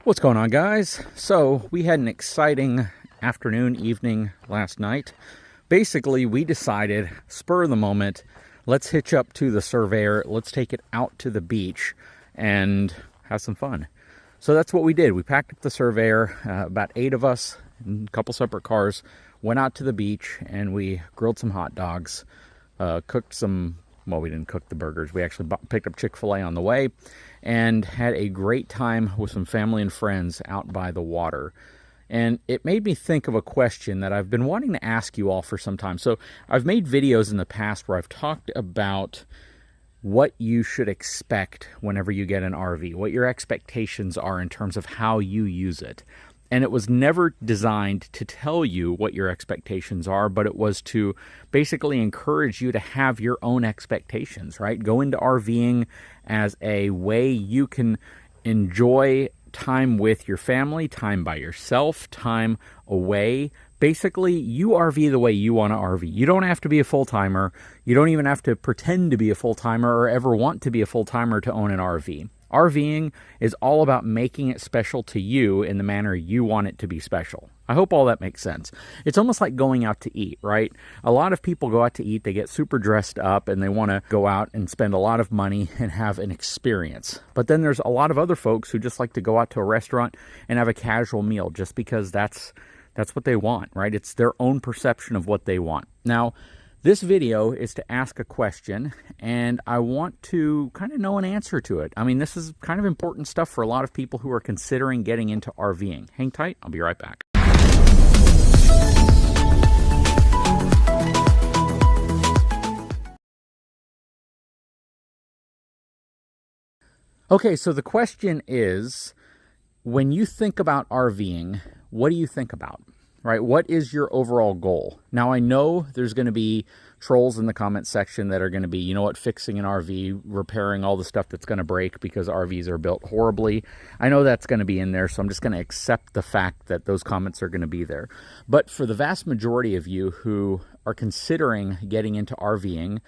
What's going on, guys? So we had an exciting evening last night. Basically, we decided, spur of the moment, let's hitch up to the Surveyor, let's take it out to the beach and have some fun. So that's what we did. We packed up the Surveyor, about 8 of us in a couple separate cars, went out to the beach, and we grilled some hot dogs, cooked some, well, we didn't cook the burgers. We actually picked up Chick-fil-A on the way and had a great time with some family and friends out by the water. And it made me think of a question that I've been wanting to ask you all for some time. So I've made videos in the past where I've talked about what you should expect whenever you get an RV, what your expectations are in terms of how you use it. And it was never designed to tell you what your expectations are, but it was to basically encourage you to have your own expectations, right? Go into RVing as a way you can enjoy time with your family, time by yourself, time away. Basically, you RV the way you want to RV. You don't have to be a full-timer. You don't even have to pretend to be a full-timer or ever want to be a full-timer to own an RV. RVing is all about making it special to you in the manner you want it to be special. I hope all that makes sense. It's almost like going out to eat, right? A lot of people go out to eat, they get super dressed up, and they want to go out and spend a lot of money and have an experience. But then there's a lot of other folks who just like to go out to a restaurant and have a casual meal just because that's what they want, right? It's their own perception of what they want. Now, this video is to ask a question, and I want to kind of know an answer to it. I mean, this is kind of important stuff for a lot of people who are considering getting into RVing. Hang tight, I'll be right back. Okay, so the question is, when you think about RVing, what do you think about? Right? What is your overall goal? Now, I know there's going to be trolls in the comment section that are going to be, you know what, fixing an RV, repairing all the stuff that's going to break because RVs are built horribly. I know that's going to be in there, so I'm just going to accept the fact that those comments are going to be there. But for the vast majority of you who are considering getting into RVing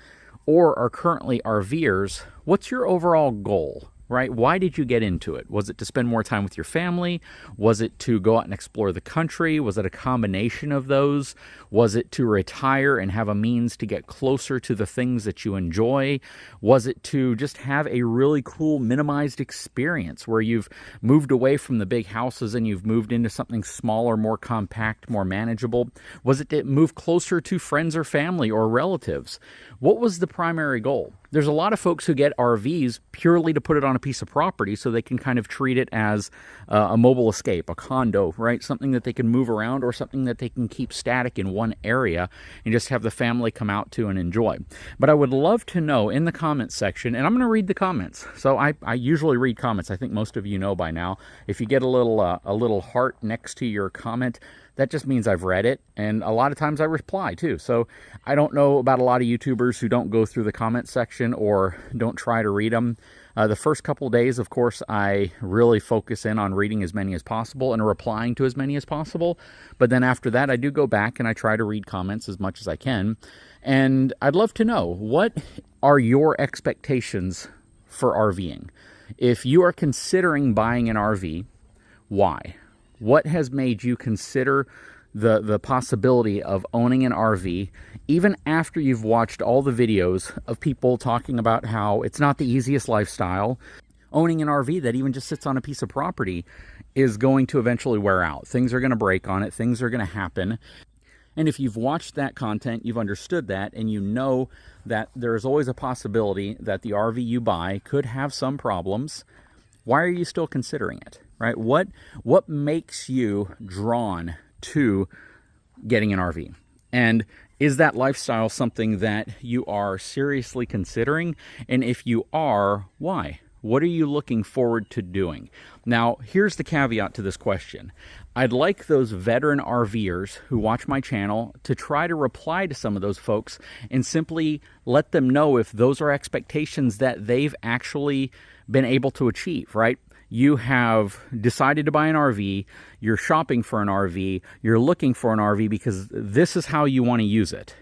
or are currently RVers, what's your overall goal? Right? Why did you get into it? Was it to spend more time with your family? Was it to go out and explore the country? Was it a combination of those? Was it to retire and have a means to get closer to the things that you enjoy? Was it to just have a really cool minimized experience where you've moved away from the big houses and you've moved into something smaller, more compact, more manageable? Was it to move closer to friends or family or relatives? What was the primary goal? There's a lot of folks who get RVs purely to put it on a piece of property so they can kind of treat it as a mobile escape, a condo, right? Something that they can move around or something that they can keep static in one area and just have the family come out to and enjoy. But I would love to know in the comments section, and I'm going to read the comments. So I usually read comments. I think most of you know by now. If you get a little heart next to your comment, that just means I've read it, and a lot of times I reply too. So I don't know about a lot of YouTubers who don't go through the comment section or don't try to read them. The first couple of days, of course, I really focus in on reading as many as possible and replying to as many as possible. But then after that, I do go back and I try to read comments as much as I can. And I'd love to know, what are your expectations for RVing? If you are considering buying an RV, why? What has made you consider the possibility of owning an RV, even after you've watched all the videos of people talking about how it's not the easiest lifestyle? Owning an RV that even just sits on a piece of property is going to eventually wear out. Things are going to break on it. Things are going to happen. And if you've watched that content, you've understood that, and you know that there's always a possibility that the RV you buy could have some problems, why are you still considering it? Right? What makes you drawn to getting an RV? And is that lifestyle something that you are seriously considering? And if you are, why? What are you looking forward to doing? Now, here's the caveat to this question. I'd like those veteran RVers who watch my channel to try to reply to some of those folks and simply let them know if those are expectations that they've actually been able to achieve, right? You have decided to buy an RV, you're shopping for an RV, you're looking for an RV because this is how you want to use it.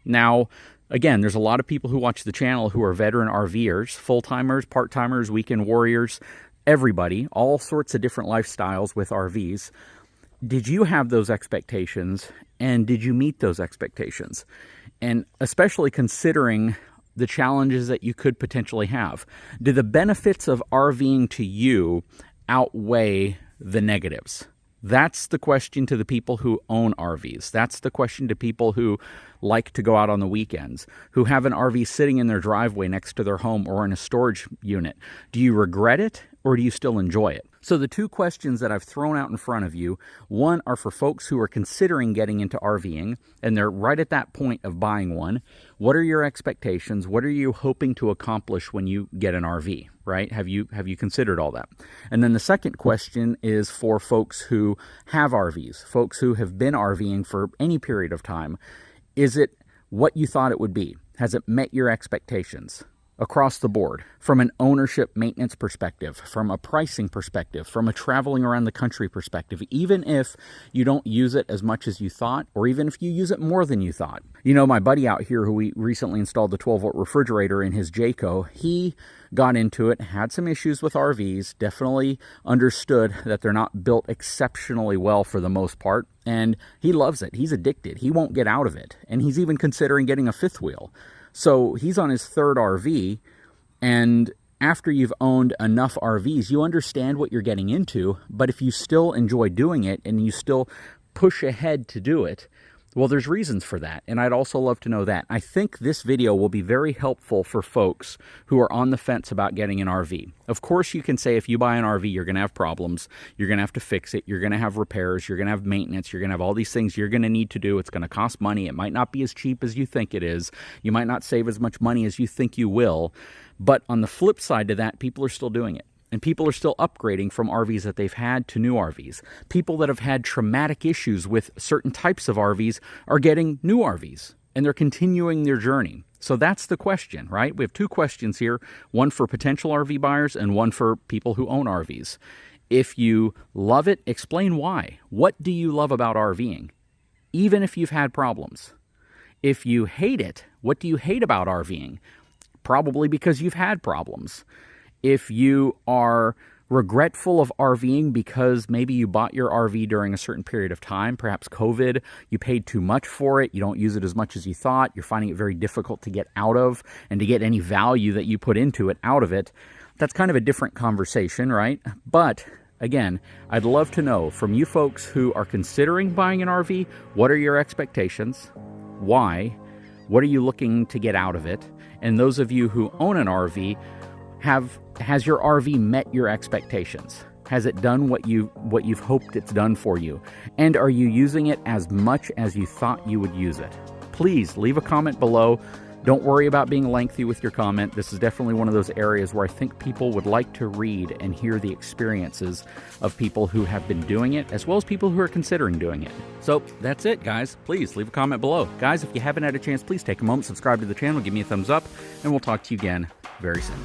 Now, again, there's a lot of people who watch the channel who are veteran RVers, full-timers, part-timers, weekend warriors, everybody, all sorts of different lifestyles with RVs. Did you have those expectations, and did you meet those expectations? And especially considering the challenges that you could potentially have. Do the benefits of RVing to you outweigh the negatives? That's the question to the people who own RVs. That's the question to people who like to go out on the weekends, who have an RV sitting in their driveway next to their home or in a storage unit. Do you regret it, or do you still enjoy it? So the two questions that I've thrown out in front of you, one are for folks who are considering getting into RVing, and they're right at that point of buying one. What are your expectations? What are you hoping to accomplish when you get an RV, right? Have you considered all that? And then the second question is for folks who have RVs, folks who have been RVing for any period of time. Is it what you thought it would be? Has it met your expectations? Across the board, from an ownership maintenance perspective, from a pricing perspective, from a traveling around the country perspective, even if you don't use it as much as you thought, or even if you use it more than you thought. You know, my buddy out here who we recently installed the 12-volt refrigerator in his Jayco, he got into it, had some issues with RVs, definitely understood that they're not built exceptionally well for the most part, and he loves it. He's addicted. He won't get out of it, and he's even considering getting a fifth wheel. So he's on his third RV, and after you've owned enough RVs, you understand what you're getting into, but if you still enjoy doing it and you still push ahead to do it, well, there's reasons for that, and I'd also love to know that. I think this video will be very helpful for folks who are on the fence about getting an RV. Of course, you can say if you buy an RV, you're going to have problems, you're going to have to fix it, you're going to have repairs, you're going to have maintenance, you're going to have all these things you're going to need to do. It's going to cost money. It might not be as cheap as you think it is. You might not save as much money as you think you will. But on the flip side to that, people are still doing it. And people are still upgrading from RVs that they've had to new RVs. People that have had traumatic issues with certain types of RVs are getting new RVs, and they're continuing their journey. So that's the question, right? We have two questions here, one for potential RV buyers and one for people who own RVs. If you love it, explain why. What do you love about RVing, even if you've had problems? If you hate it, what do you hate about RVing? Probably because you've had problems. If you are regretful of RVing because maybe you bought your RV during a certain period of time, perhaps COVID, you paid too much for it, you don't use it as much as you thought, you're finding it very difficult to get out of and to get any value that you put into it out of it, that's kind of a different conversation, right? But again, I'd love to know from you folks who are considering buying an RV, what are your expectations? Why? What are you looking to get out of it? And those of you who own an RV, has your RV met your expectations? Has it done what you've hoped it's done for you? And are you using it as much as you thought you would use it? Please leave a comment below. Don't worry about being lengthy with your comment. This is definitely one of those areas where I think people would like to read and hear the experiences of people who have been doing it, as well as people who are considering doing it. So that's it, guys. Please leave a comment below. Guys, if you haven't had a chance, please take a moment, subscribe to the channel, give me a thumbs up, and we'll talk to you again very soon.